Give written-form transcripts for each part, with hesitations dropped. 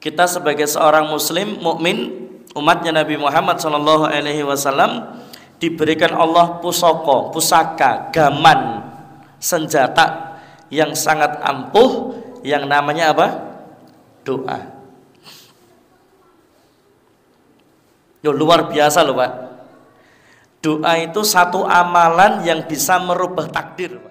kita sebagai seorang muslim mukmin umatnya Nabi Muhammad SAW diberikan Allah pusaka, gaman, senjata yang sangat ampuh yang namanya apa? Doa. Luar biasa loh Pak. Doa itu satu amalan yang bisa merubah takdir Pak.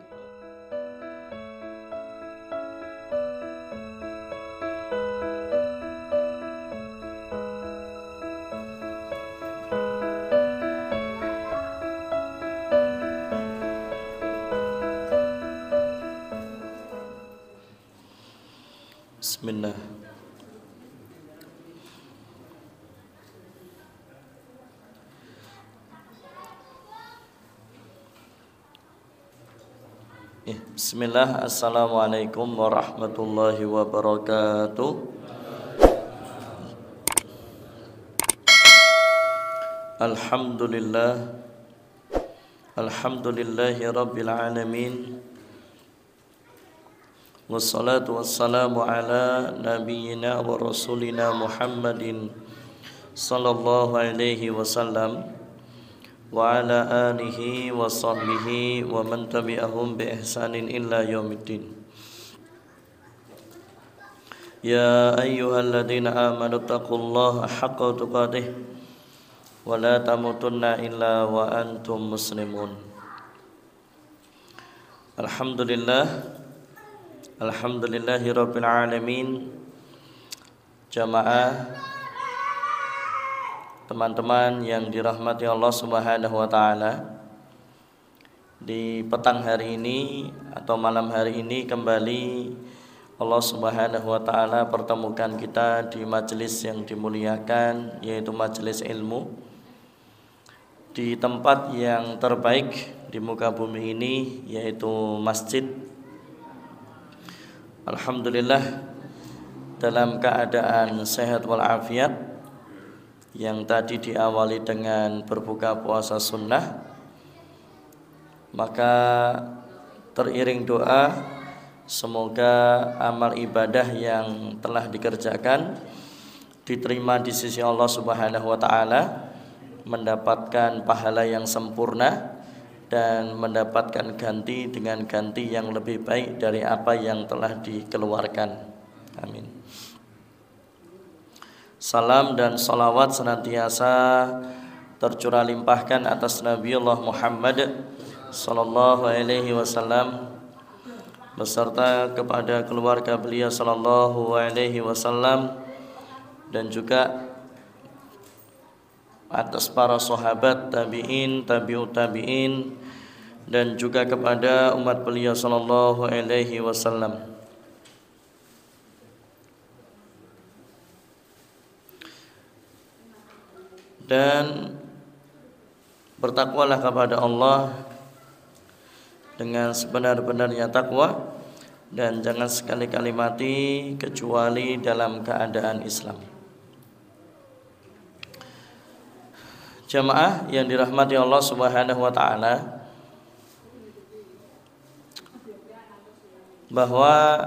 Bismillah. Bismillah. Assalamualaikum warahmatullahi wabarakatuh. Alhamdulillah. Alhamdulillahi rabbil alamin. Wassalatu wassalamu ala nabiyyina wa rasulina Muhammadin sallallahu alaihi wasallam wa ala alihi wa sahbihi wa man tabi'ahum bi ihsanin illa yaumiddin. Ya ayyuhalladzina amanu taqullaha haqqa tuqatih wa la tamutunna illa wa antum muslimun. Alhamdulillah. Alhamdulillahi rabbil alamin. Jamaah, teman-teman yang dirahmati Allah Subhanahu wa taala, di petang hari ini atau malam hari ini kembali Allah Subhanahu wa taala pertemukan kita di majelis yang dimuliakan, yaitu majelis ilmu, di tempat yang terbaik di muka bumi ini, yaitu masjid. Alhamdulillah, dalam keadaan sehat walafiat, yang tadi diawali dengan berbuka puasa sunnah, maka teriring doa semoga amal ibadah yang telah dikerjakan diterima di sisi Allah Subhanahu wa taala, mendapatkan pahala yang sempurna dan mendapatkan ganti dengan ganti yang lebih baik dari apa yang telah dikeluarkan. Amin. Salam dan salawat senantiasa tercurah limpahkan atas Nabiullah Muhammad sallallahu alaihi wasallam beserta kepada keluarga beliau sallallahu alaihi wasallam, dan juga atas para sahabat, tabi'in, tabi'ut tabi'in, dan juga kepada umat beliau sallallahu alaihi wasallam. Dan bertakwalah kepada Allah dengan sebenar-benarnya takwa, dan jangan sekali-kali mati kecuali dalam keadaan Islam. Jamaah yang dirahmati Allah Subhanahu wa taala, bahwa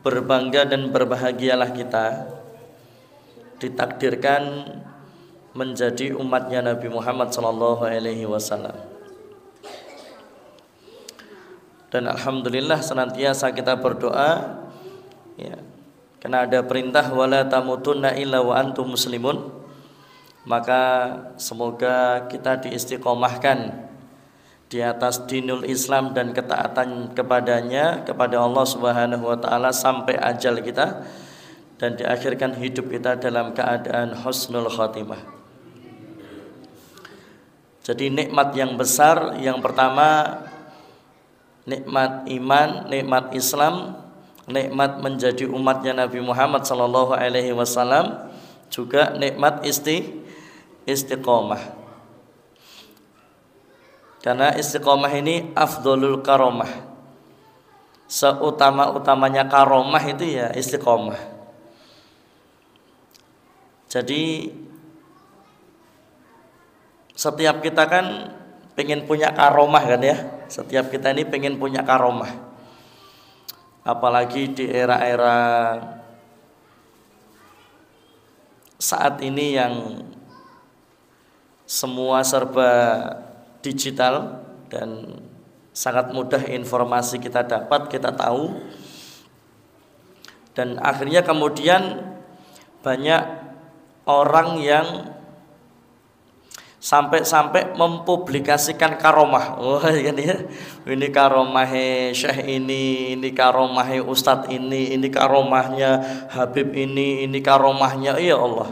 berbangga dan berbahagialah kita ditakdirkan menjadi umatnya Nabi Muhammad sallallahu alaihi wasallam. Dan alhamdulillah senantiasa kita berdoa, ya, karena ada perintah wala tamutunna illa wa antum muslimun, maka semoga kita diistiqomahkan di atas dinul Islam dan ketaatan kepadanya, kepada Allah Subhanahu wa taala sampai ajal kita, dan diakhirkan hidup kita dalam keadaan husnul khatimah. Jadi nikmat yang besar yang pertama, nikmat iman, nikmat Islam, nikmat menjadi umatnya Nabi Muhammad sallallahu alaihi wasallam, juga nikmat istiqomah. Karena istiqomah ini afdolul karomah, seutama-utamanya karomah itu ya istiqomah. Jadi setiap kita kan pengen punya karomah kan ya, setiap kita ini pengen punya karomah. apalagi di era-era saat ini yang semua serba digital dan sangat mudah informasi kita dapat, kita tahu. Dan akhirnya kemudian banyak orang yang sampai mempublikasikan karomah. Oh kan ya. Ini karomahe syekh ini karomahe ustadz ini karomahnya Habib ini karomahnya, ya Allah.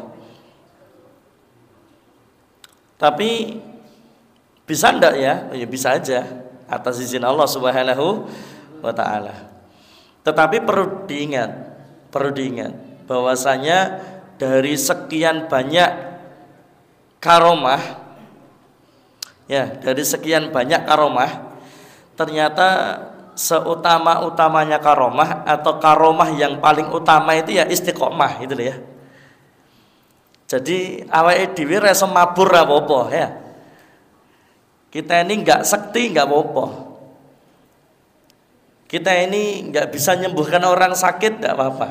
Tapi bisa enggak ya? Ya bisa aja atas izin Allah Subhanahu wa taala. Tetapi perlu diingat bahwasanya dari sekian banyak karomah, ya, dari sekian banyak karomah, ternyata seutama-utamanya karomah atau karomah yang paling utama itu ya istiqomah itu ya. Jadi awake dhewe reso mabur ra apa-apa ya. Kita ini enggak sekti enggak apa-apa. Kita ini enggak bisa menyembuhkan orang sakit enggak apa-apa.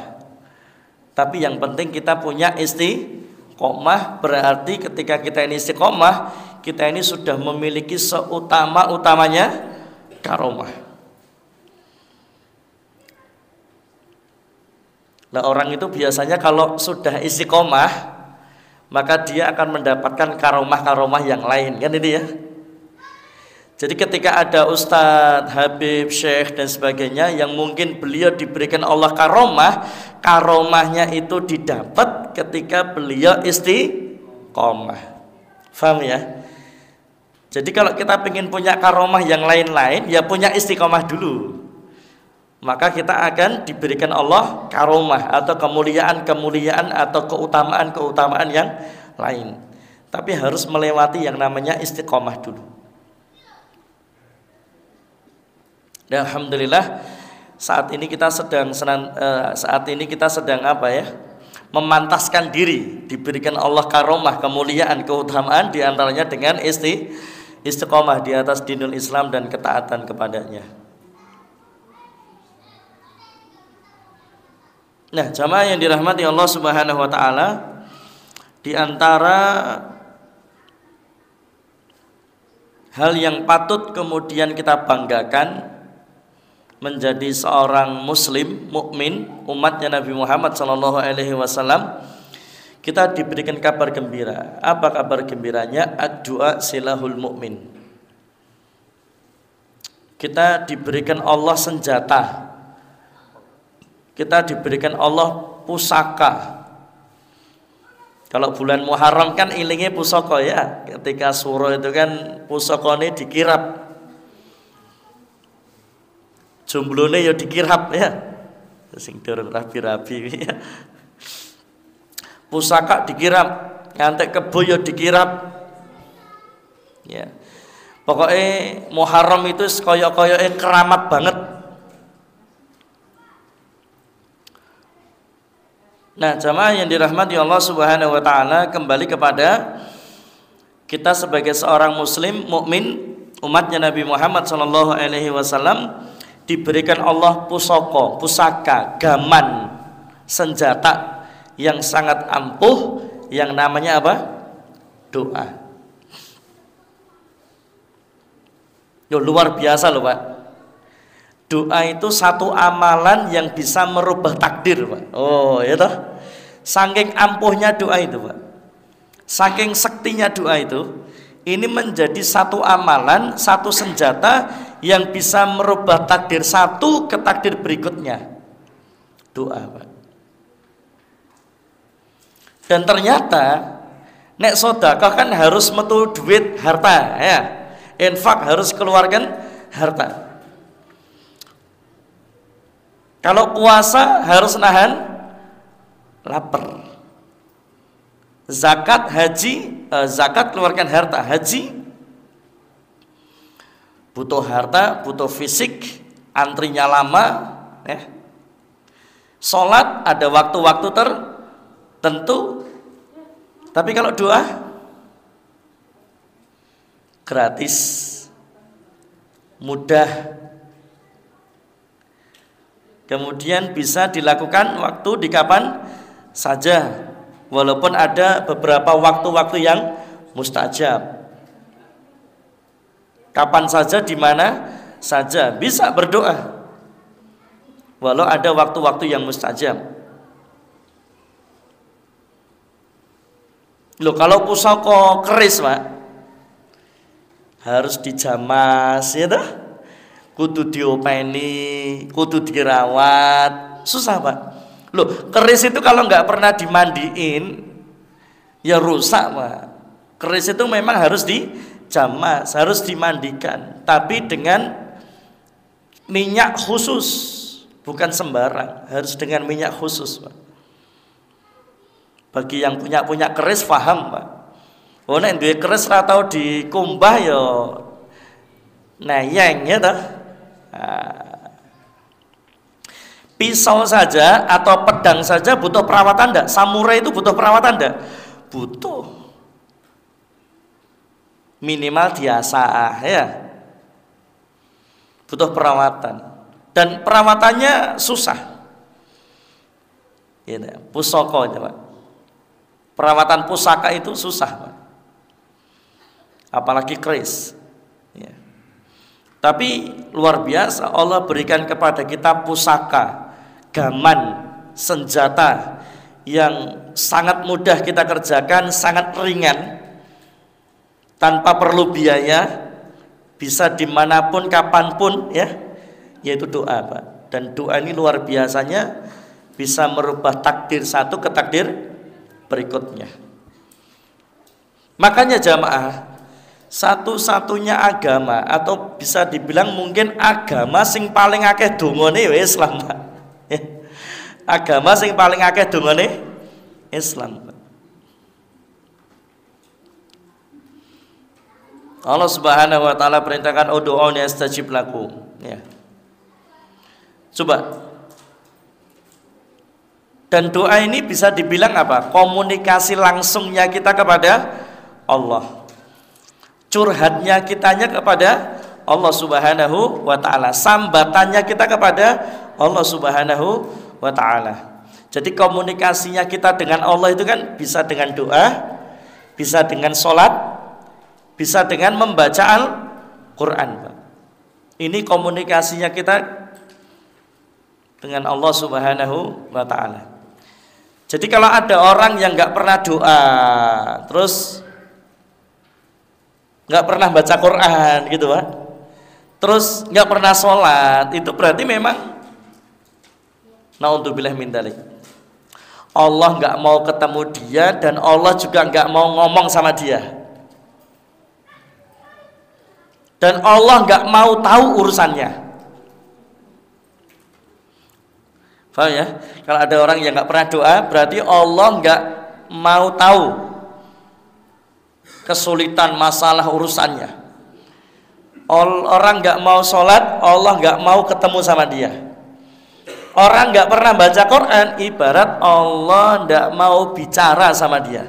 Tapi yang penting kita punya istiqomah, berarti ketika kita ini istiqomah, kita ini sudah memiliki seutama-utamanya karomah. Nah, orang itu biasanya kalau sudah istiqomah, maka dia akan mendapatkan karomah-karomah yang lain, kan ini ya. Jadi ketika ada ustadz, habib, syekh dan sebagainya yang mungkin beliau diberikan Allah karomah, karomahnya itu didapat ketika beliau istiqomah. Faham ya? Jadi kalau kita ingin punya karomah yang lain-lain, ya punya istiqomah dulu. Maka kita akan diberikan Allah karomah atau kemuliaan-kemuliaan atau keutamaan-keutamaan yang lain. Tapi harus melewati yang namanya istiqomah dulu. Dan alhamdulillah saat ini kita sedang apa ya? Memantaskan diri, diberikan Allah karomah, kemuliaan, keutamaan, diantaranya dengan istiqomah di atas dinul Islam dan ketaatan kepadanya. Nah, jamaah yang dirahmati Allah Subhanahu wa taala, di antara hal yang patut kemudian kita banggakan menjadi seorang muslim mukmin umatnya Nabi Muhammad SAW, kita diberikan kabar gembira. Apa kabar gembiranya? Ad-du'a silahul mukmin. Kita diberikan Allah senjata, kita diberikan Allah pusaka. Kalau bulan Muharram kan ilingnya pusaka ya, ketika surah itu kan pusakane dikirap, jumlone ya dikirap ya, sing durung rapi-rapi ya. Pusaka dikirap, ngantek kebo ya dikirap. Ya. Pokoknya Muharram itu koyok-koyoknya keramat banget. Nah, jamaah yang dirahmati Allah Subhanahu wa taala, kembali kepada kita sebagai seorang muslim mukmin umatnya Nabi Muhammad SAW, diberikan Allah pusaka, gaman, senjata yang sangat ampuh yang namanya apa? Doa. Yo, luar biasa loh Pak. Doa itu satu amalan yang bisa merubah takdir Pak. Oh ya toh. Saking ampuhnya doa itu Pak, saking sektinya doa itu, ini menjadi satu amalan, satu senjata yang bisa merubah takdir satu ke takdir berikutnya. Doa Pak. Dan ternyata nek sedekah kan harus metu duit harta ya. Infak harus keluarkan harta. Kalau puasa harus nahan lapar. Zakat, haji, zakat keluarkan harta, haji butuh harta, butuh fisik, antrinya lama ya. Sholat ada waktu-waktu tertentu. Tapi kalau doa gratis, mudah. Kemudian bisa dilakukan waktu di kapan saja, walaupun ada beberapa waktu-waktu yang mustajab. Kapan saja, di mana saja bisa berdoa, walau ada waktu-waktu yang mustajab. Loh, kalau pusaka keris, Pak, harus dijamas, ya dah. Kudu diopeni, kudu dirawat, susah, Pak. Loh, keris itu kalau nggak pernah dimandiin, ya rusak, Pak. Keris itu memang harus dijamas, harus dimandikan, tapi dengan minyak khusus, bukan sembarang, harus dengan minyak khusus, Pak. Bagi yang punya keris paham, Pak. Oh, nek duwe keris ra tau dikumbah ya nayeng, ya toh. Pisau saja atau pedang saja butuh perawatan enggak? Samurai itu butuh perawatan enggak? Butuh. Minimal diasah, ya. Butuh perawatan. Dan perawatannya susah. Ya, pusaka, Pak. Perawatan pusaka itu susah, Pak. Apalagi keris, ya. Tapi luar biasa, Allah berikan kepada kita pusaka, gaman, senjata yang sangat mudah kita kerjakan, sangat ringan, tanpa perlu biaya, bisa dimanapun, kapanpun, ya, yaitu doa, Pak. Dan doa ini luar biasanya bisa merubah takdir satu ke takdir berikutnya. Makanya jamaah, satu-satunya agama atau bisa dibilang mungkin agama sing paling akeh dongane ya Islam, Pak. Agama sing paling akeh dongane Islam, Pak. Allah Subhanahu wa taala perintahkan ud'uuni astajib lakum, ya. Coba. Dan doa ini bisa dibilang apa? Komunikasi langsungnya kita kepada Allah. Curhatnya kitanya kepada Allah Subhanahu wa taala, sambatannya kita kepada Allah Subhanahu wa taala. Jadi komunikasinya kita dengan Allah itu kan bisa dengan doa, bisa dengan sholat, bisa dengan membaca Al-Quran. Ini komunikasinya kita dengan Allah Subhanahu wa taala. Jadi kalau ada orang yang nggak pernah doa, terus nggak pernah baca Quran gitu, Pak, terus nggak pernah sholat, itu berarti memang naudzubillah min dzalik. Allah nggak mau ketemu dia dan Allah juga nggak mau ngomong sama dia. Dan Allah nggak mau tahu urusannya. Paham ya? Kalau ada orang yang nggak pernah doa, berarti Allah nggak mau tahu kesulitan masalah urusannya. Orang nggak mau sholat, Allah nggak mau ketemu sama dia. Orang nggak pernah baca Quran, ibarat Allah nggak mau bicara sama dia.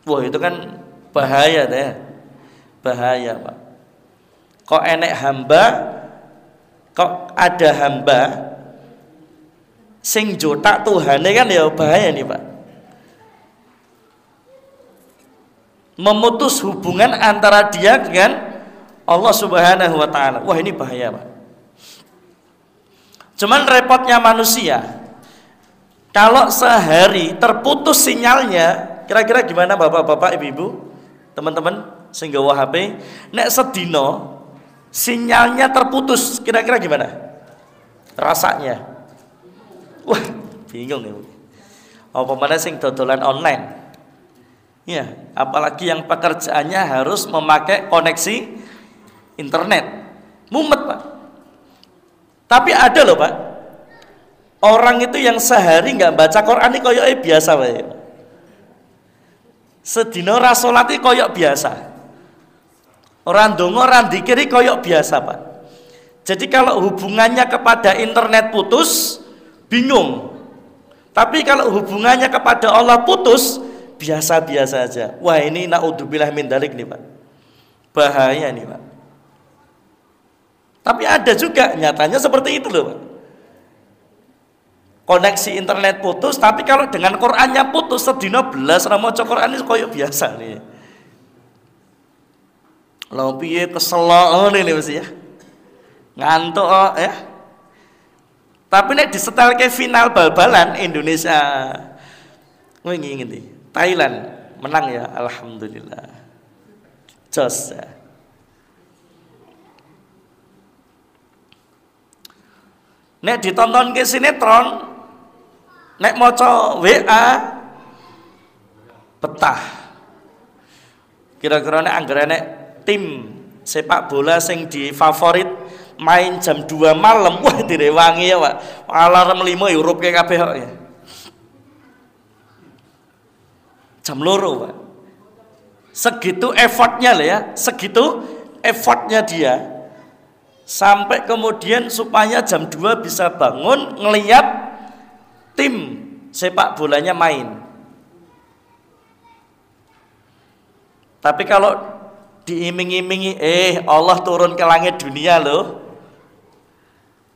Wah, itu kan bahaya deh, bahaya, Pak. Kok enek hamba, kok ada hamba sing jotak Tuhane, kan ya bahaya nih, Pak. Memutus hubungan antara dia dengan Allah Subhanahu wa taala. Wah, ini bahaya, Pak. Cuman repotnya manusia, kalau sehari terputus sinyalnya, kira-kira gimana Bapak-bapak, Ibu-ibu, teman-teman sing nggawa HP, nek sedino sinyalnya terputus, kira-kira gimana rasanya? Wah, bingung ya. Apa mana sing dodolan online? Ya, apalagi yang pekerjaannya harus memakai koneksi internet. Mumet, Pak. Tapi ada loh, Pak, orang itu yang sehari nggak baca Quran ini koyok biasa, Pak. Sedino ra salat iki koyok biasa. Orang dongo, orang dikiri koyok biasa, Pak. Jadi kalau hubungannya kepada internet putus, bingung. Tapi kalau hubungannya kepada Allah putus, biasa-biasa aja. Wah, ini naudzubillah min dzalik nih, Pak. Bahaya nih, Pak. Tapi ada juga nyatanya seperti itu loh, Pak. koneksi internet putus, tapi kalau dengan Qur'annya putus sedina belas ra maca Qur'an itu koyo biasa nih. Lha piye kesel ngene mesti ya. Ngantuk ya. Tapi nek disetelke final bal-balan Indonesia wingi ngendi? Thailand menang ya, alhamdulillah. Jos ya. Nek ditonton ke sinetron, nek maca WA betah. Kira-kira nek anggere nek tim sepak bola sing difavorit main jam 2 malam, wah direwangi ya, Pak. Alarm 5 Europe kabeh kok ya. Jam 2, Pak. Segitu effortnya lah ya, segitu effortnya dia. Sampai kemudian supaya jam 2 bisa bangun ngelihat tim sepak bolanya main. Tapi kalau diiming-imingi, Allah turun ke langit dunia loh.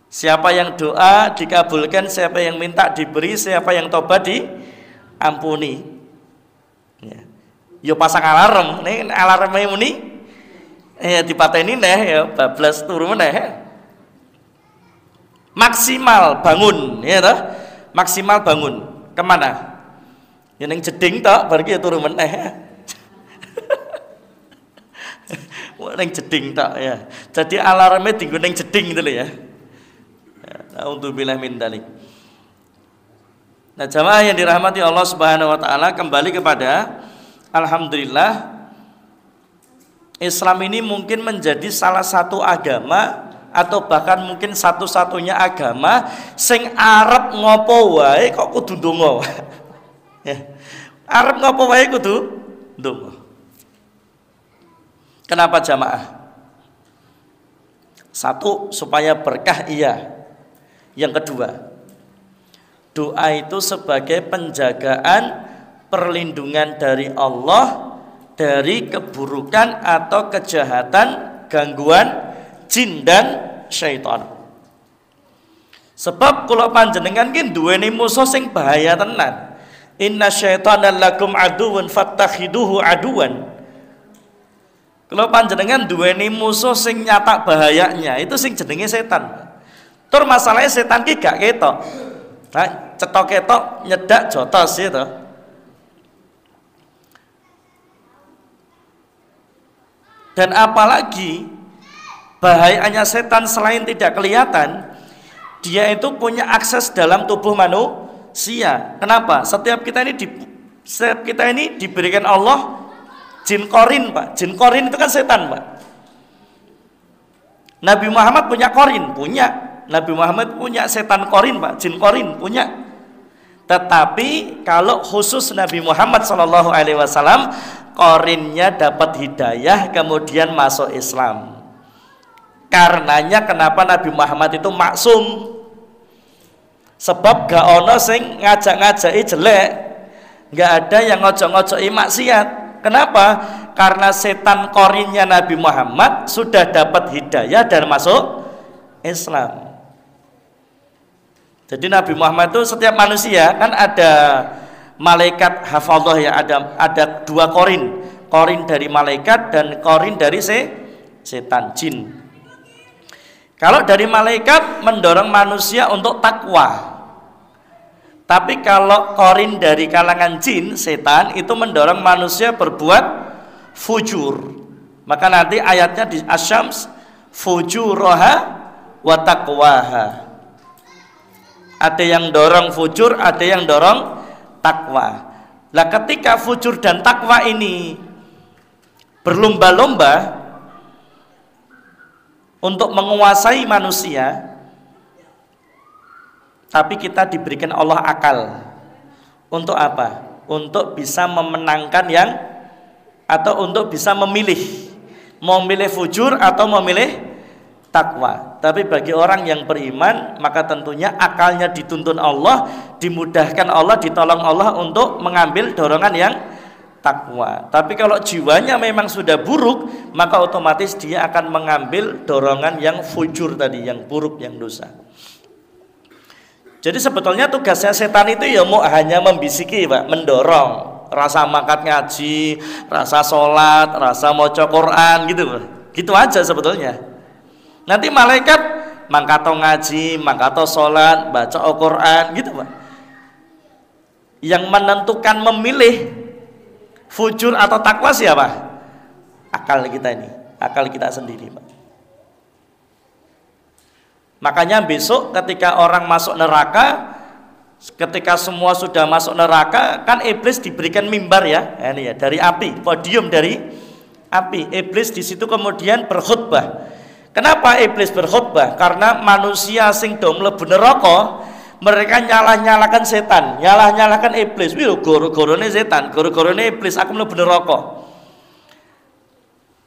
Siapa yang doa dikabulkan, siapa yang minta diberi, siapa yang tobat diampuni. Ya. Yo pasang alarm, nih alarmnya muni. Dipateni neh ya bablas turu meneh. Maksimal bangun, ya toh? Maksimal bangun. Kemana? Ya ning jeding tok, bar ki turu meneh. Ning jeding tok ya. Jadi alarmnya dienggo ning jeding gitu lho ya. A'udzubillahi min dzalik. Nah, jamaah yang dirahmati Allah Subhanahu wa taala, kembali kepada alhamdulillah Islam ini mungkin menjadi salah satu agama atau bahkan mungkin satu-satunya agama sing arep ngopo wae kok kudu ndonga. Ya. Arep ngopo wae kudu ndonga. Kenapa jamaah? Satu, supaya berkah iya. Yang kedua, doa itu sebagai penjagaan perlindungan dari Allah dari keburukan atau kejahatan, gangguan jin dan syaitan. Sebab kula panjenengan ki duweni musuh sing bahaya tenan. Inna syaitana lakum aduwwun fattakhiduhu aduwan. Kula panjenengan duweni musuh sing nyatak bahayanya, itu sing jenenge setan. Tur masalahnya setan ki gak ketok. Nah, cetok ketok nyedak jotos ya toh. Dan apalagi bahayanya setan selain tidak kelihatan, dia itu punya akses dalam tubuh manusia. Kenapa? Setiap kita ini diberikan Allah jin korin, Pak. Jin korin itu kan setan, Pak. Nabi Muhammad punya korin, punya. Nabi Muhammad punya setan korin, Pak. Jin korin punya. Tetapi kalau khusus Nabi Muhammad SAW, korinnya dapat hidayah kemudian masuk Islam. Karenanya kenapa Nabi Muhammad itu maksum? Sebab gak ono sing ngajak-ngajaki jelek, gak ada yang ngojok-ngojoki maksiat. Kenapa? Karena setan korinnya Nabi Muhammad sudah dapat hidayah dan masuk Islam. Jadi Nabi Muhammad itu setiap manusia kan ada malaikat hafadzah ya, ada dua korin, korin dari malaikat dan korin dari setan jin. Kalau dari malaikat mendorong manusia untuk takwa, tapi kalau korin dari kalangan jin setan itu mendorong manusia berbuat fujur. Maka nanti ayatnya di Asy-Syams, fujuraha wa taqwaha. Ada yang dorong fujur, ada yang dorong takwa. Lah ketika fujur dan takwa ini berlomba-lomba untuk menguasai manusia, tapi kita diberikan Allah akal. Untuk apa? Untuk bisa memenangkan yang, atau untuk bisa memilih, mau milih fujur atau memilih takwa. Tapi bagi orang yang beriman, maka tentunya akalnya dituntun Allah, dimudahkan Allah, ditolong Allah untuk mengambil dorongan yang takwa. Tapi kalau jiwanya memang sudah buruk, maka otomatis dia akan mengambil dorongan yang fujur tadi, yang buruk, yang dosa. Jadi sebetulnya tugasnya setan itu ya mau hanya membisiki, Pak, mendorong rasa mangkat ngaji, rasa sholat, rasa maca Quran gitu, Pak. Gitu aja sebetulnya. Nanti malaikat mangkato ngaji, mangkato sholat, baca Al-Quran gitu, Pak. Yang menentukan memilih fujur atau takwa siapa? Akal kita ini, akal kita sendiri, Pak. Makanya besok ketika orang masuk neraka, ketika semua sudah masuk neraka, kan iblis diberikan mimbar ya, ini ya, dari api, podium dari api. Iblis di situ kemudian berkhutbah. Kenapa iblis berkhutbah? Karena manusia sing do mlebu neraka, mereka nyalah-nyalakan setan, nyalah-nyalakan iblis. Wih, goro-gorone setan, goro-gorone iblis, aku mlebu neraka.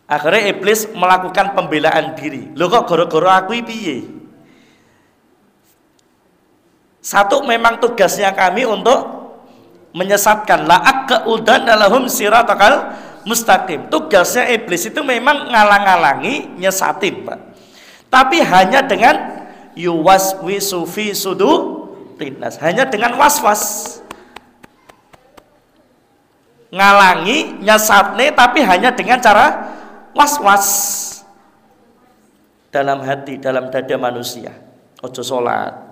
Akhirnya iblis melakukan pembelaan diri. Loh kok goro-goro aku piye? Satu, memang tugasnya kami untuk menyesatkan, la'aqa'udan lahum siratakal mustaqim. Tugasnya iblis itu memang ngalang-ngalangi, nyesatin, Pak. Tapi hanya dengan yuwaswisu fi sudurinnas, hanya dengan was-was. Ngalangi, nyesatne, tapi hanya dengan cara was-was dalam hati, dalam dada manusia. Ojo sholat,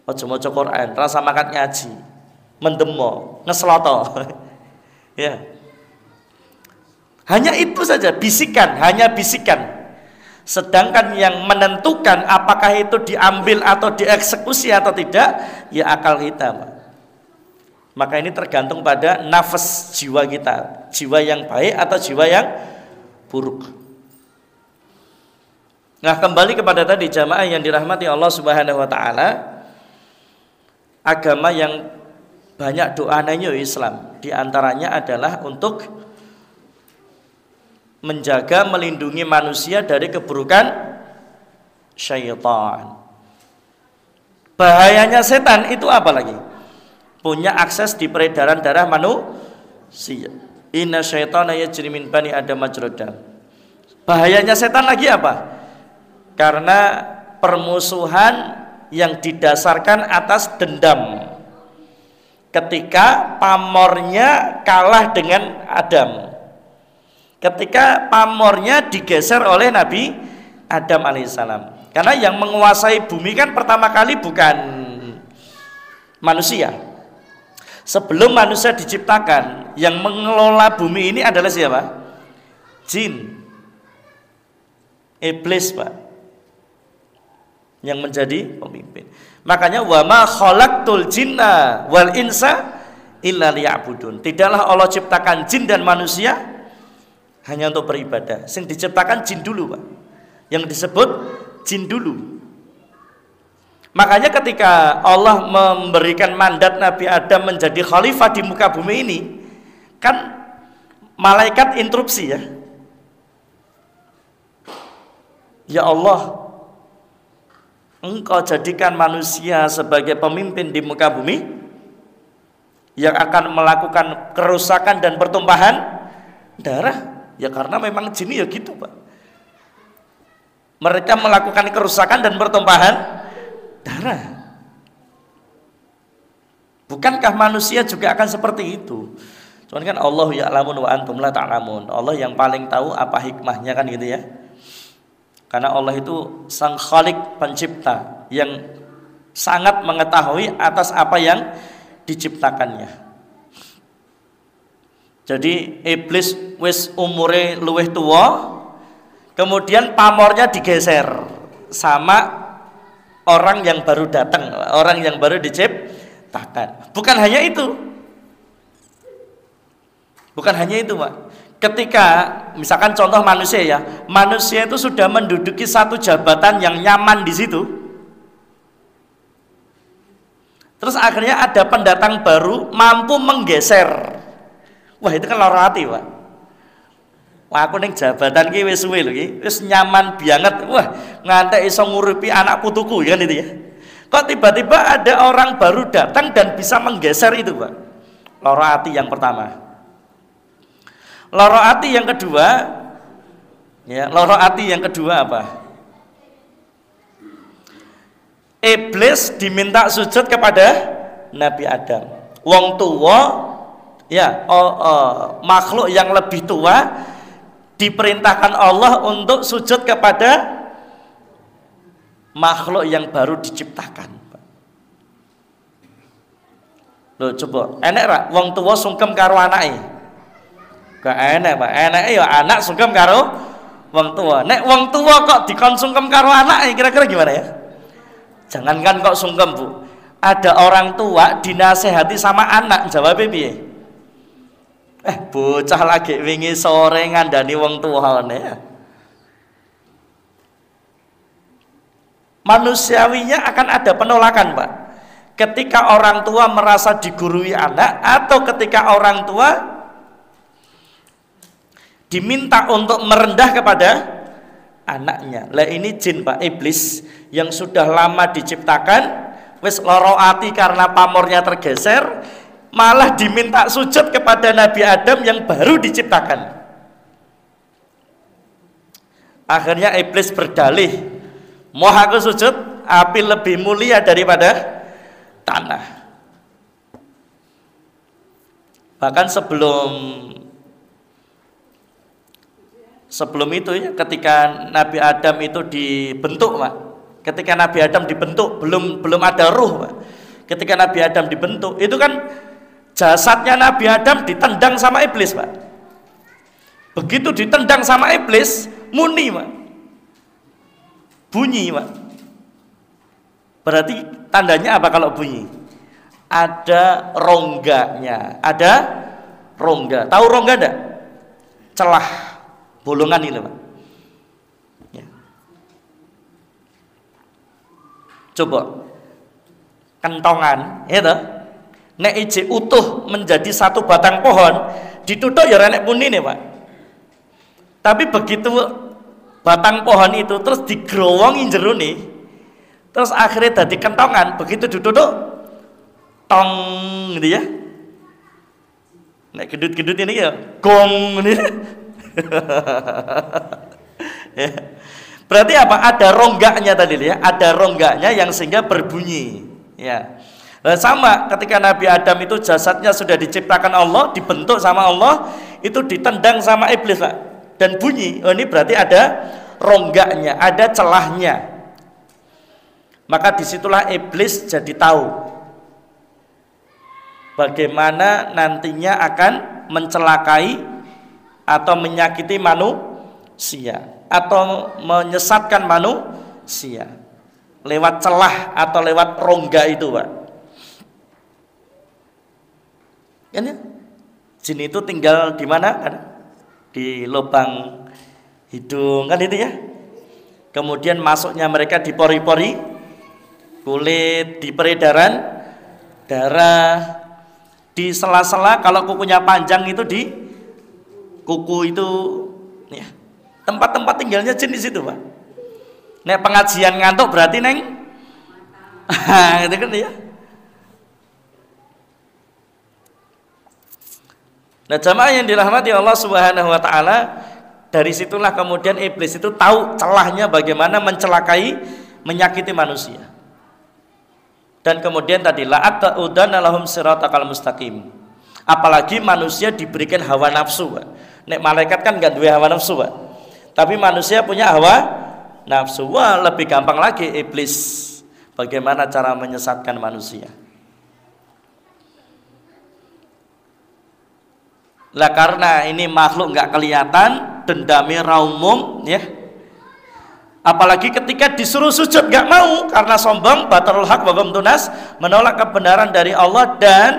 ojo maca Quran, rasa makan ngaji, mendemo, ngesloto. Ya. Hanya itu saja, bisikan, hanya bisikan. Sedangkan yang menentukan apakah itu diambil atau dieksekusi atau tidak, ya akal kita, Pak. Maka ini tergantung pada nafas jiwa kita, jiwa yang baik atau jiwa yang buruk. Nah, kembali kepada tadi jamaah yang dirahmati Allah Subhanahu wa taala, agama yang banyak doanya Islam, di antaranya adalah untuk menjaga, melindungi manusia dari keburukan syaitan. Bahayanya setan itu apa lagi? Punya akses di peredaran darah manusia. Inna syaitana yajri min bani Adam majrad dam. Bahayanya setan lagi apa? Karena permusuhan yang didasarkan atas dendam. Ketika pamornya kalah dengan Adam, ketika pamornya digeser oleh Nabi Adam alaihissalam. Karena yang menguasai bumi kan pertama kali bukan manusia. Sebelum manusia diciptakan, yang mengelola bumi ini adalah siapa? Jin, iblis, Pak, yang menjadi pemimpin. Makanya wa ma khalaqtul jinna wal insa illa liya'budun. Tidaklah Allah ciptakan jin dan manusia hanya untuk beribadah. Sing diciptakan jin dulu, Pak. Yang disebut jin dulu. Makanya ketika Allah memberikan mandat Nabi Adam menjadi khalifah di muka bumi ini, kan malaikat interupsi ya. Ya Allah, Engkau jadikan manusia sebagai pemimpin di muka bumi yang akan melakukan kerusakan dan pertumpahan darah. Ya karena memang jin ya gitu, Pak. Mereka melakukan kerusakan dan pertumpahan darah. Bukankah manusia juga akan seperti itu? Cuman kan Allah ya'lamun wa antum la ta'lamun. Allah yang paling tahu apa hikmahnya kan gitu ya. Karena Allah itu sang khalik, pencipta, yang sangat mengetahui atas apa yang diciptakannya. Jadi iblis wis umure luwih tua, kemudian pamornya digeser sama orang yang baru datang, orang yang baru diciptakan. Bukan hanya itu. Bukan hanya itu, Pak. Ketika misalkan contoh manusia ya, manusia itu sudah menduduki satu jabatan yang nyaman di situ. Terus akhirnya ada pendatang baru mampu menggeser. Wah, itu kan lara hati, Pak. Wah, aku ning jabatan ki wis suwe lho iki, wis nyaman banget. Wah, ngantek iso ngurupi anak putuku kan itu ya. Kok tiba-tiba ada orang baru datang dan bisa menggeser itu, Pak. Lara hati yang pertama. Loro hati yang kedua, ya, loro hati yang kedua apa? Iblis diminta sujud kepada Nabi Adam. Wong tua ya, makhluk yang lebih tua diperintahkan Allah untuk sujud kepada makhluk yang baru diciptakan. Loh coba, enek ra wong tua sungkem karo anake? Gak enek, Pak. Eneke ya anak sungkem karo wong tua. Nek wong tua kok dikon sungkem karo anake, kira-kira gimana ya? Jangankan kok sungkem, Bu. Ada orang tua dinasehati sama anak, jawabnya piye? Bocah lagi wingi sore ngandani wong tua ya. Manusiawinya akan ada penolakan, Pak. Ketika orang tua merasa digurui anak, atau ketika orang tua diminta untuk merendah kepada anaknya. Lah ini jin, Pak, iblis yang sudah lama diciptakan, wis loro ati karena pamornya tergeser, malah diminta sujud kepada Nabi Adam yang baru diciptakan. Akhirnya iblis berdalih, mau aku sujud, api lebih mulia daripada tanah. Bahkan sebelum itu ya, ketika Nabi Adam itu dibentuk, Pak. Ketika Nabi Adam dibentuk, belum ada ruh, Pak. Ketika Nabi Adam dibentuk, itu kan jasadnya Nabi Adam ditendang sama iblis, Pak. Begitu ditendang sama iblis, muni, Pak. Bunyi, Pak. Berarti tandanya apa kalau bunyi? Ada rongganya, ada rongga. Tahu rongga enggak? Celah, bolongan ini, Pak. Ya. Coba kentongan, ya toh? Nek ije utuh menjadi satu batang pohon, dituthuk ya nek muni nih, Pak. Tapi begitu batang pohon itu terus digrowongi jero nih, terus akhirnya jadi kentongan, begitu dituthuk tong gitu ya. Nek gedut-gedut ini ya gong ini. Ya. Berarti apa? Ada rongganya tadi ya, ada rongganya yang sehingga berbunyi. Ya. Nah, sama ketika Nabi Adam itu jasadnya sudah diciptakan Allah, dibentuk sama Allah, itu ditendang sama iblis, Pak. Dan bunyi. Oh, ini berarti ada rongganya, ada celahnya. Maka disitulah iblis jadi tahu bagaimana nantinya akan mencelakai atau menyakiti manusia atau menyesatkan manusia lewat celah atau lewat rongga itu, Pak. Kan ya? Jin itu tinggal di mana? Kan? Di lubang hidung, kan itu ya. Kemudian masuknya mereka di pori-pori kulit, di peredaran darah, di sela-sela, kalau kukunya panjang itu di kuku itu ya. Tempat-tempat tinggalnya jin di situ, Pak. Nek pengajian ngantuk berarti neng itu kan ya. Nah, jamaah yang dirahmati Allah Subhanahu wa taala, dari situlah kemudian iblis itu tahu celahnya bagaimana mencelakai, menyakiti manusia. Dan kemudian tadi la'ata'udana lahum siratal mustaqim. Apalagi manusia diberikan hawa nafsu, Pak. Nek malaikat kan enggak duwe hawa nafsu, Pak. Tapi manusia punya hawa nafsu. Wah, lebih gampang lagi iblis bagaimana cara menyesatkan manusia. Lah karena ini makhluk nggak kelihatan, dendamnya raumum, ya. Apalagi ketika disuruh sujud nggak mau karena sombong, batarul haq wa tunas, menolak kebenaran dari Allah dan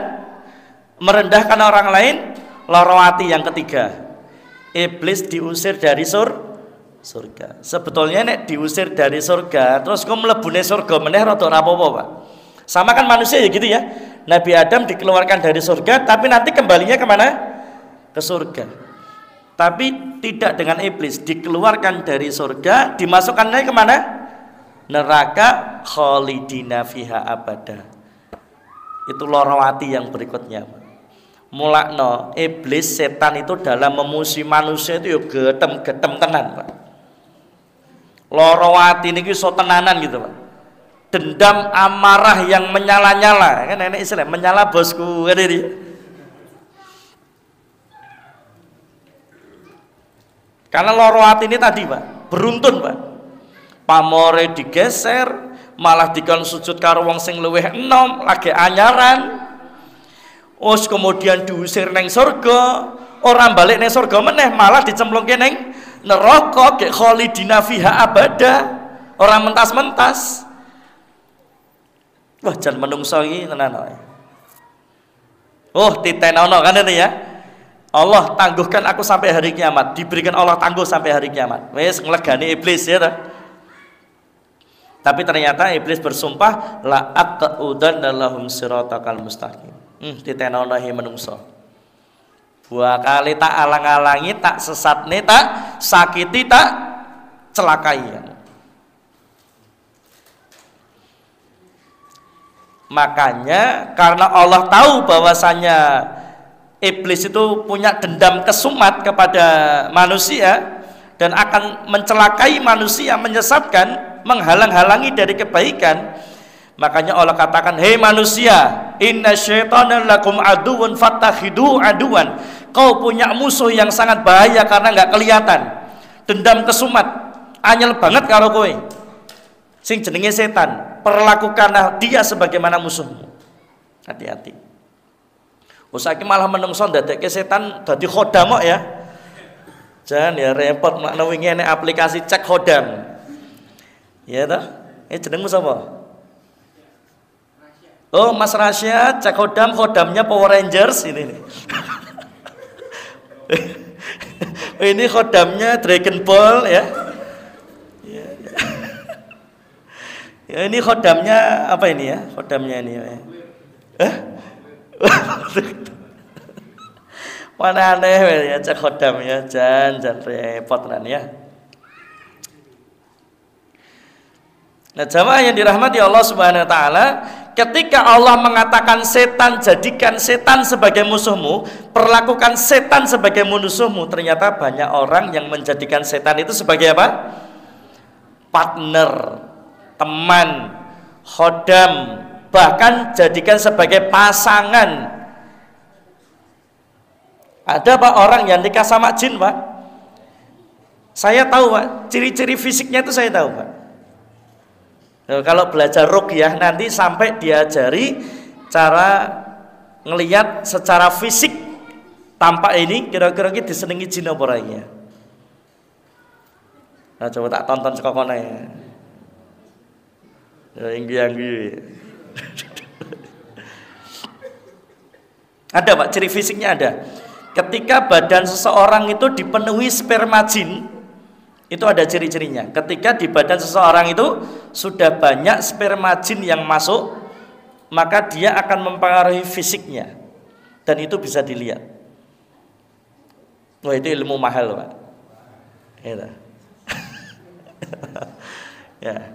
merendahkan orang lain. Lorowati yang ketiga, iblis diusir dari surga. Sebetulnya nek diusir dari surga, terus kok mlebune surga meneh rada ora apa-apa, Pak. Sama kan manusia ya gitu ya. Nabi Adam dikeluarkan dari surga, tapi nanti kembalinya kemana? Ke surga. Tapi tidak dengan iblis, dikeluarkan dari surga, dimasukkan lagi kemana? Neraka, khalidina fiha abada. Itu lorowati yang berikutnya. Mulakno iblis, setan itu dalam memusuhi manusia itu ya getem-getem tenan, Pak. Lorowati niki iso tenanan gitu, Pak. dendam amarah yang menyala-nyala, kan ini istilah menyala bosku, kan ini. Karena loro hati ini tadi Pak, beruntun Pak, pamore digeser, malah dikon sujud karo wong sing luwih enom, lagi anyaran, kemudian diusir neng surga, orang balik neng surga meneh, malah dicemplungke neng neraka, gek khalidina fiha abada, orang mentas-mentas. Wah, jan menungso iki tenan wae. Titenono kan ini ya. Allah tangguhkan aku sampai hari kiamat, diberikan Allah tangguh sampai hari kiamat. Wes nglegani iblis ya ta. Tapi ternyata iblis bersumpah la aqudanna lahum siratakal mustaqim. Titenono hi menungso. Dua kali tak alang-alangi, tak sesatne, tak sakiti, tak celakai. Makanya karena Allah tahu bahwasanya iblis itu punya dendam kesumat kepada manusia dan akan mencelakai manusia, menyesatkan, menghalang-halangi dari kebaikan, makanya Allah katakan, hei manusia, inna syaitana lakum aduun fattakhidu aduan, kau punya musuh yang sangat bahaya karena nggak kelihatan, dendam kesumat, anyel banget kalau kowe sing jenenge setan, perlakukanlah dia sebagaimana musuhmu. Hati-hati. Saiki malah menungso ndadekke setan dadi khodam kok ya. Jangan ya repot makna wingi enek aplikasi cek khodam. Ya toh? Jenengmu sapa? Mas Rasya, cek khodam, khodamnya Power Rangers ini nih. Ini khodamnya Dragon Ball ya. Ya, ini khodamnya apa ini ya? Khodamnya ini ya. Mana aneh ya cek khodam ya, jangan repot kan ya. Nah, jamaah yang dirahmati Allah Subhanahu wa taala, ketika Allah mengatakan setan, jadikan setan sebagai musuhmu, perlakukan setan sebagai musuhmu, ternyata banyak orang yang menjadikan setan itu sebagai apa? Partner, teman, khodam, bahkan jadikan sebagai pasangan. Ada Pak orang yang nikah sama jin Pak. Saya tahu Pak, ciri-ciri fisiknya itu saya tahu Pak. Nah, kalau belajar ruqyah nanti sampai diajari cara ngelihat secara fisik tampak ini kira-kira kita disenengi jin apa ora ya. Nah, coba tak tonton sekokone ya. Inggi-inggi. Ada Pak, ciri fisiknya ada. Ketika badan seseorang itu dipenuhi sperma jin, itu ada ciri-cirinya. Ketika di badan seseorang itu sudah banyak sperma jin yang masuk, maka dia akan mempengaruhi fisiknya. Dan itu bisa dilihat. Wah, itu ilmu mahal Pak. Gitu. Ya.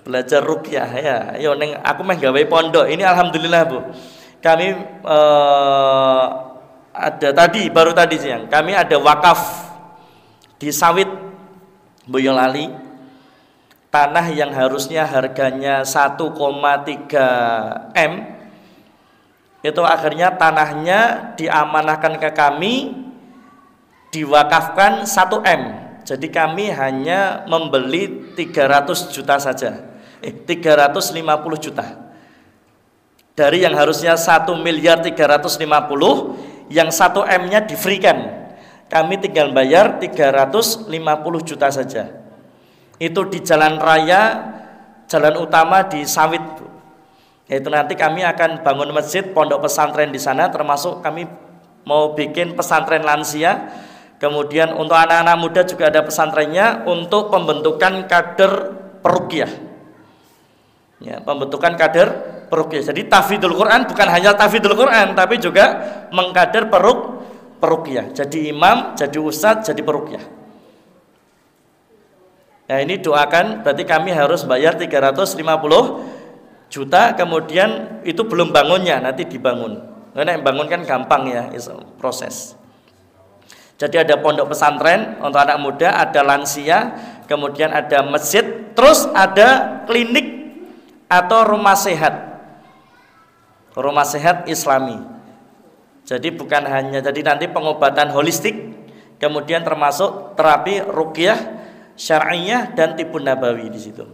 Belajar ruqyah ya. Yo neng aku meh gawe pondok. Ini alhamdulillah Bu. Kami ada baru tadi siang. Kami ada wakaf di Sawit Boyolali. Tanah yang harusnya harganya 1,3 M, itu akhirnya tanahnya diamanahkan ke kami, diwakafkan 1 M. Jadi kami hanya membeli 300 juta saja, 350 juta. Dari yang harusnya 1.350.000.000, yang 1 M-nya di-free-kan. Kami tinggal bayar 350 juta saja. Itu di jalan raya, jalan utama di Sawit. Itu nanti kami akan bangun masjid, pondok pesantren di sana, termasuk kami mau bikin pesantren lansia. Kemudian untuk anak-anak muda juga ada pesantrennya untuk pembentukan kader peruqyah. Ya, pembentukan kader peruqyah. Jadi tahfidzul Quran bukan hanya tahfidzul Quran, tapi juga mengkader peruqyah. Jadi imam, jadi ustadz, jadi peruqyah. Nah, ini doakan, berarti kami harus bayar 350 juta, kemudian itu belum bangunnya, nanti dibangun. Karena yang bangun kan gampang ya, proses. Jadi ada pondok pesantren untuk anak muda, ada lansia, kemudian ada masjid, terus ada klinik atau rumah sehat Islami. Jadi bukan hanya, jadi nanti pengobatan holistik, kemudian termasuk terapi ruqyah syar'iyah dan tibun nabawi di situ.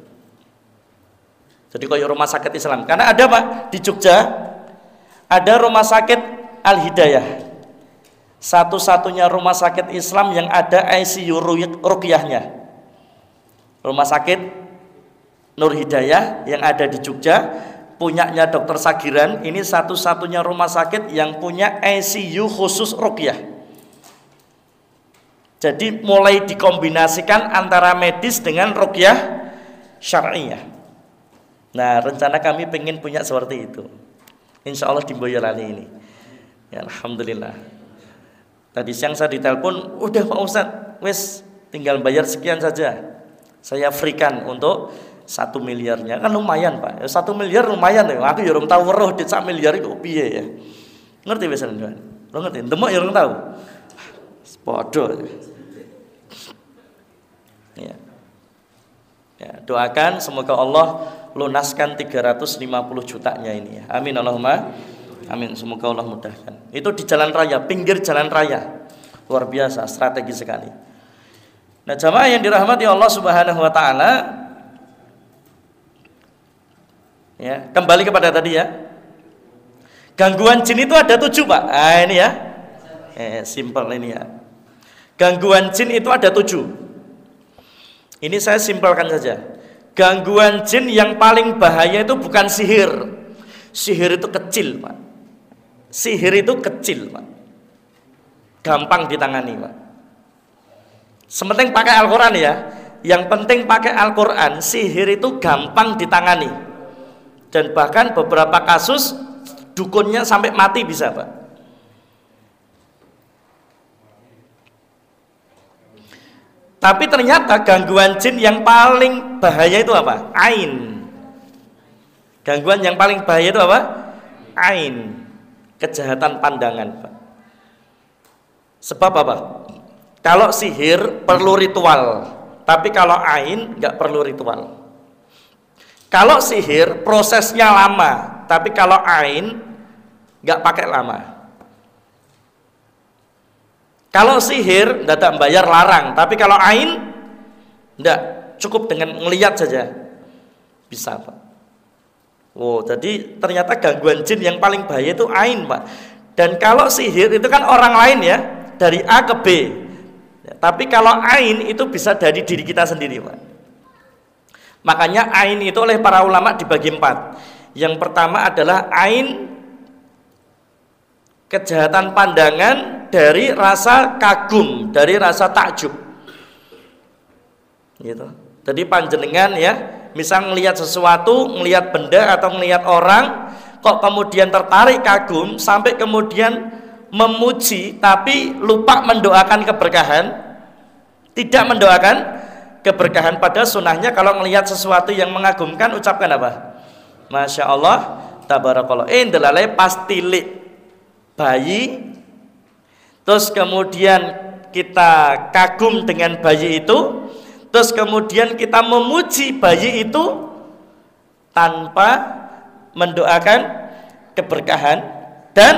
Jadi kayak rumah sakit Islam. Karena ada Pak di Jogja, ada rumah sakit Al-Hidayah. Satu-satunya rumah sakit Islam yang ada ICU ruqyahnya. Rumah sakit Nur Hidayah yang ada di Jogja, punyanya Dr. Sagiran. Ini satu-satunya rumah sakit yang punya ICU khusus ruqyah. Jadi mulai dikombinasikan antara medis dengan ruqyah syar'iyah. Nah, rencana kami pengen punya seperti itu. Insya Allah di Boyolali ini. Ya, alhamdulillah. Tadi siang saya ditelepon, udah Pak Ustadz, wes tinggal bayar sekian saja. Saya freekan untuk 1 miliarnya. Kan lumayan Pak. 1 miliar lumayan ya. Aku ya orang tahu weruh di 1 miliar itu piye ya. Ngerti biasa kan? Lo ngerti? Demek ya orang tahu. Bodoh. Ya. Ya, doakan semoga Allah lunaskan 350 jutanya ini ya. Amin Allahumma amin. Semoga Allah mudahkan. Itu di jalan raya, pinggir jalan raya. Luar biasa, strategi sekali. Nah, jamaah yang dirahmati Allah Subhanahu wa taala, ya, kembali kepada tadi ya. Gangguan jin itu ada 7 Pak. Nah, ini ya. Simpel ini ya. Gangguan jin itu ada 7. Ini saya simpelkan saja. Gangguan jin yang paling bahaya itu bukan sihir. Sihir itu kecil Pak. Sihir itu kecil Pak. Gampang ditangani Pak. Sementing pakai Al-Quran ya. Yang penting pakai Al-Quran. Sihir itu gampang ditangani. Dan bahkan beberapa kasus dukunnya sampai mati bisa Pak. Tapi ternyata gangguan jin yang paling bahaya itu apa? Ain. Gangguan yang paling bahaya itu apa? Ain. Kejahatan pandangan Pak. Sebab apa? Kalau sihir perlu ritual, tapi kalau ain nggak perlu ritual. Kalau sihir prosesnya lama, tapi kalau ain nggak pakai lama. Kalau sihir tidak bayar larang, tapi kalau ain tidak, cukup dengan melihat saja bisa Pak. Oh, jadi ternyata gangguan jin yang paling bahaya itu ain Pak. Dan kalau sihir itu kan orang lain ya, dari A ke B. Ya, tapi kalau ain itu bisa dari diri kita sendiri Pak. Makanya ain itu oleh para ulama dibagi 4. Yang pertama adalah ain kejahatan pandangan dari rasa kagum, dari rasa takjub. Gitu. Jadi panjenengan ya, misal ngelihat sesuatu, ngelihat benda atau ngelihat orang, kok kemudian tertarik kagum sampai kemudian memuji tapi lupa mendoakan keberkahan, tidak mendoakan keberkahan. Pada sunnahnya kalau ngelihat sesuatu yang mengagumkan ucapkan apa? Masya Allah, tabarakallah. Indalalai pastilik bayi. Terus kemudian kita kagum dengan bayi itu, terus kemudian kita memuji bayi itu tanpa mendoakan keberkahan dan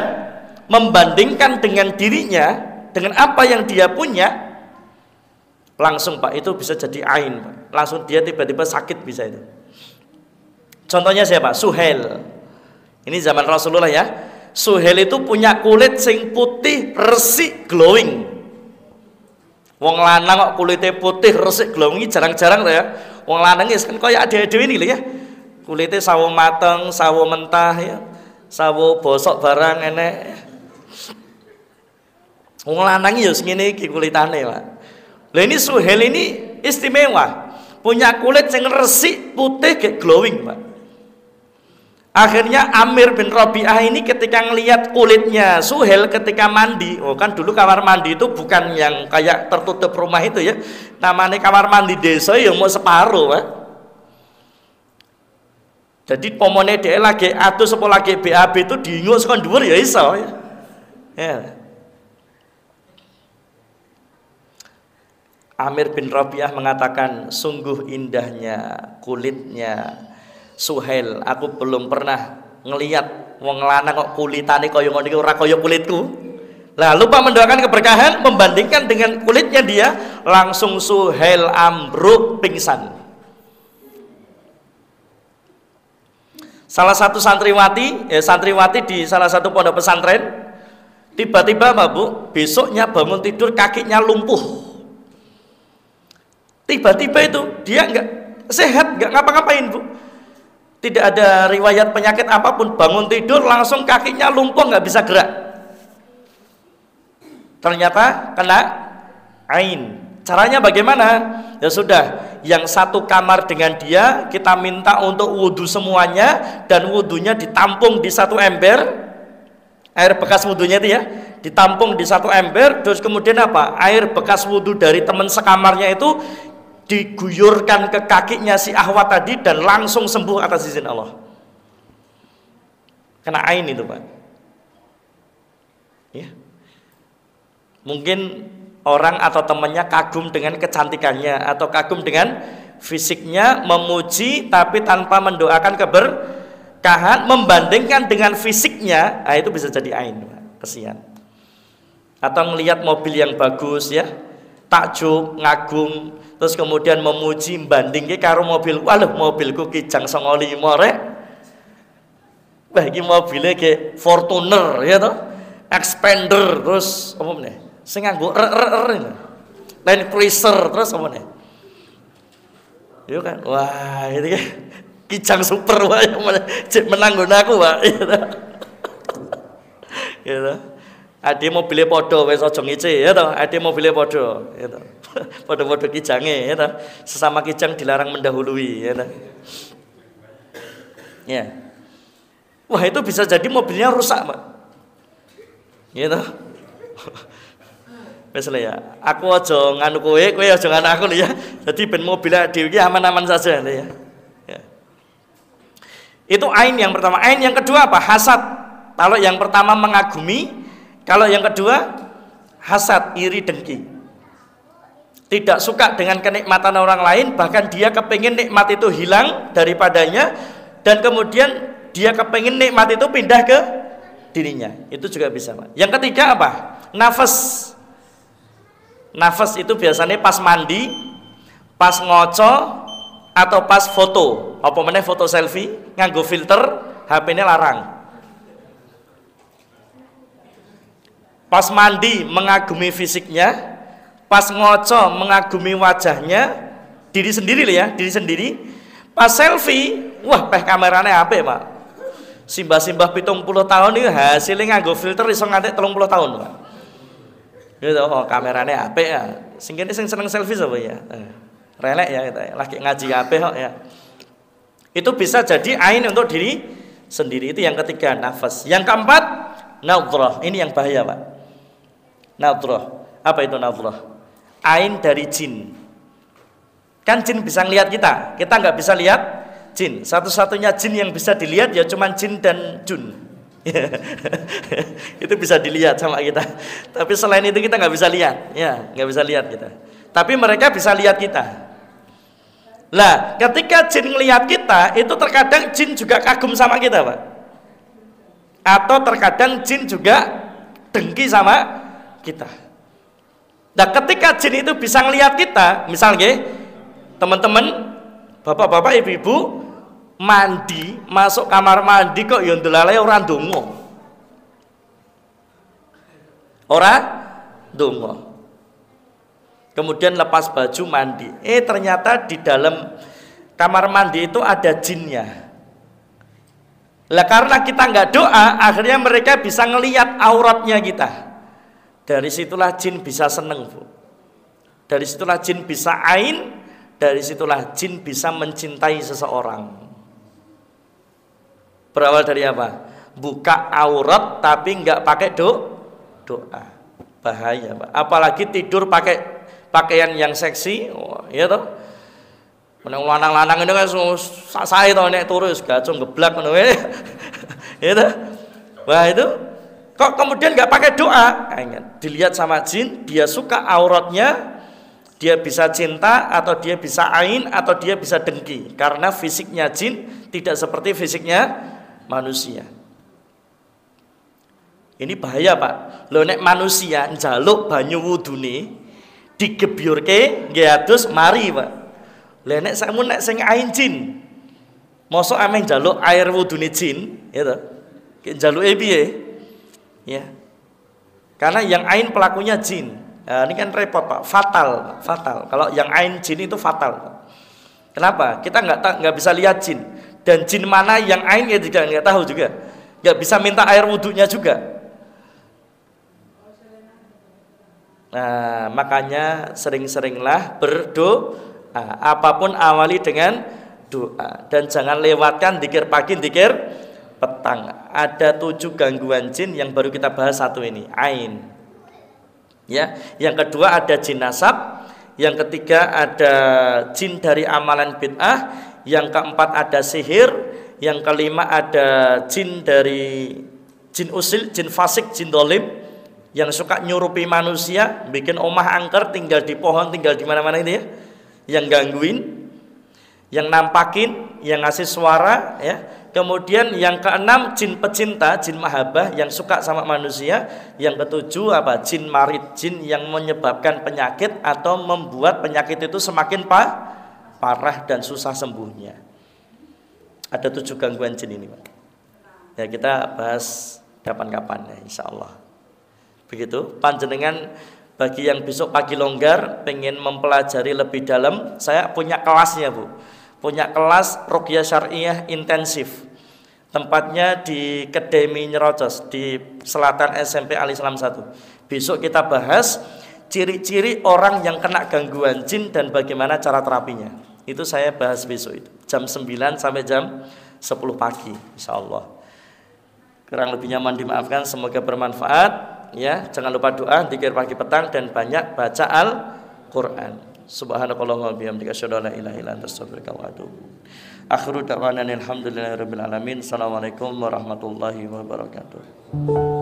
membandingkan dengan dirinya, dengan apa yang dia punya, langsung Pak itu bisa jadi ain Pak. Langsung dia tiba-tiba sakit bisa itu. Contohnya siapa? Suhail. Ini zaman Rasulullah ya. Suhail itu punya kulit sing putih, resik, glowing. Wong lanang kok kulitnya putih, resik, glowing jarang-jarang tuh ya. Wong lanang kan kayak ade-ade ini loh ya. Kulitnya sawo mateng, sawo mentah ya. Sawo bosok barang enek. Wong lanang ya ngene iki kulitane, Pak. Lah ini Suhail ini istimewa. Punya kulit sing resik, putih, kayak glowing, Pak. Akhirnya Amir bin Rabi'ah ini ketika ngelihat kulitnya Suhail ketika mandi, oh kan dulu kamar mandi itu bukan yang kayak tertutup rumah itu ya, namanya kamar mandi desa yang mau separuh Pak. Jadi pomone dia lagi atus apa lagi BAB itu diingus sekon dhuwur ya iso ya. Ya. Amir bin Rabi'ah mengatakan, sungguh indahnya kulitnya Suhail. Aku belum pernah ngelihat wong lanang kok kulitane kaya ngono iki ora kaya kulitku. Lah lupa mendoakan keberkahan, membandingkan dengan kulitnya dia, langsung Suhail ambruk pingsan. Salah satu santriwati di salah satu pondok pesantren, tiba-tiba Mbak Bu, besoknya bangun tidur kakinya lumpuh. Tiba-tiba itu dia nggak sehat, nggak ngapa-ngapain Bu. Tidak ada riwayat penyakit apapun, bangun tidur langsung kakinya lumpuh, nggak bisa gerak. Ternyata kena ain. Caranya bagaimana? Ya sudah, yang satu kamar dengan dia kita minta untuk wudhu semuanya, dan wudhunya ditampung di satu ember, air bekas wudhunya itu ya ditampung di satu ember. Terus kemudian apa? Air bekas wudhu dari teman sekamarnya itu diguyurkan ke kakinya si Ahwat tadi, dan langsung sembuh atas izin Allah. Kena ain itu Pak ya. Mungkin orang atau temannya kagum dengan kecantikannya atau kagum dengan fisiknya, memuji tapi tanpa mendoakan keberkahan, membandingkan dengan fisiknya, nah itu bisa jadi ain, kesian. Atau ngelihat mobil yang bagus ya, takjub, ngagum, terus kemudian memuji, bandingke karo mobil, waduh mobilku Kijang 95 rek. Wah iki mobilnya kayak Fortuner ya toh, Expander, terus apa meneh? Sing nganggo Land Cruiser, terus apa nih? Yo kan, wah itu kan Kijang super, wah menang guna aku Pak. Gitu. Ade mobilnya podo, wes ojo ngice, ya toh. Ade mobilnya podo, ya toh. Podo-podo kijange, ya toh. Sesama kijang dilarang mendahului, ya toh. Ya. Wah itu bisa jadi mobilnya rusak Pak. Ya toh. Wes ya, aku aja nganu kowe aja nganu aku ya. Jadi ben mobil dhewe iki aman-aman saja ya. Ya. Itu ain yang pertama. Ain yang kedua apa? Hasad. Kalau yang pertama mengagumi, kalau yang kedua hasad, iri dengki. Tidak suka dengan kenikmatan orang lain, bahkan dia kepingin nikmat itu hilang daripadanya, dan kemudian dia kepingin nikmat itu pindah ke dirinya. Itu juga bisa Pak. Yang ketiga apa? Nafas. Nafas itu biasanya pas mandi, pas ngoco, atau pas foto. Apa meneh foto selfie, nganggo filter, HP-nya larang. Pas mandi mengagumi fisiknya, pas ngoco mengagumi wajahnya, diri sendiri ya, diri sendiri. Pas selfie, wah peh kameranya HP Pak. Simbah-simbah 70 tahun ini hasilnya nganggo filter iso nganti 30 tahun Pak. Gitu, oh kameranya apik ya. Sing kene sing seneng selfie sapa ya? Relek ya kita ya. Lagi ngaji apik kok ya. Itu bisa jadi ain untuk diri sendiri. Itu yang ketiga, nafas. Yang keempat, nadhrah. Ini yang bahaya, Pak. Nadhrah. Apa itu nadhrah? Ain dari jin. Kan jin bisa ngelihat kita. Kita nggak bisa lihat jin. Satu-satunya jin yang bisa dilihat ya cuman jin dan jun. Itu bisa dilihat sama kita. Tapi selain itu kita nggak bisa lihat, ya nggak bisa lihat kita. Tapi mereka bisa lihat kita. Lah, ketika jin ngelihat kita, itu terkadang jin juga kagum sama kita, Pak. Atau terkadang jin juga dengki sama kita. Nah, ketika jin itu bisa ngelihat kita, misalnya teman-teman, bapak-bapak, ibu-ibu mandi, masuk kamar mandi kok ya ndelale ora ndonga. Ora ndonga. Kemudian lepas baju mandi. Ternyata di dalam kamar mandi itu ada jinnya. Lah karena kita nggak doa, akhirnya mereka bisa ngelihat auratnya kita. Dari situlah jin bisa seneng, Bu. Dari situlah jin bisa ain, dari situlah jin bisa mencintai seseorang. Berawal dari apa? Buka aurat tapi nggak pakai doa. Bahaya, Pak. Apalagi tidur pakai pakaian yang seksi, oh, ya toh. Meneng lanang-lanang ini kan sae to nek turu gacung geblak ngono wae. Ya toh. Wah, itu kok kemudian nggak pakai doa? Dilihat sama jin, dia suka auratnya, Dia bisa cinta, atau dia bisa ain, atau dia bisa dengki. Karena fisiknya jin tidak seperti fisiknya manusia. Ini bahaya, Pak. Lho nek manusia njaluk banyu wudune digebyurke nggih adus mari, Pak. Lah nek sakmu nek sing ain jin. Mosok ameh njaluk air wudune jin, ya to. Ki njaluke piye? Ya. Karena yang ain pelakunya jin. Nah, ini kan repot, Pak. Fatal, Pak. Fatal. Kalau yang ain jin itu fatal, Pak. Kenapa? Kita nggak bisa lihat jin. Dan jin mana yang ain ya juga nggak tahu juga. Nggak bisa minta air wudhunya juga. Nah, makanya sering-seringlah berdoa. Apapun awali dengan doa. Dan jangan lewatkan dzikir pagi, dzikir petang. Ada 7 gangguan jin yang baru kita bahas satu ini, ain. Ya, yang kedua ada jin nasab, yang ketiga ada jin dari amalan bid'ah, yang keempat ada sihir, yang kelima ada jin dari jin usil, jin fasik, jin dolim, yang suka nyurupi manusia, bikin omah angker, tinggal di pohon, tinggal di mana-mana ini ya, yang gangguin, yang nampakin, yang ngasih suara, ya. Kemudian yang keenam jin pecinta, jin mahabbah yang suka sama manusia. Yang ketujuh apa? Jin marid, jin yang menyebabkan penyakit atau membuat penyakit itu semakin parah dan susah sembuhnya. Ada 7 gangguan jin ini, Pak. Ya kita bahas kapan-kapan ya, insya Allah. Begitu. Panjenengan bagi yang besok pagi longgar, pengen mempelajari lebih dalam, saya punya kelasnya, Bu. Punya kelas Ruqyah Syariah intensif. Tempatnya di Kedemi Nyerocos, di Selatan SMP Al Islam 1. Besok kita bahas ciri-ciri orang yang kena gangguan jin dan bagaimana cara terapinya. Itu saya bahas besok itu. Jam 9 sampai jam 10 pagi, insyaallah. Kurang lebihnya mohon dimaafkan, semoga bermanfaat. Ya, jangan lupa doa, dzikir pagi petang dan banyak baca Al-Qur'an. Subhanakallahumma bihamdika asyhadu an la ilaha illa anta astaghfiruka wa atubu. Akhiru da'wana alhamdulillahirabbil alamin. Assalamualaikum warahmatullahi wabarakatuh.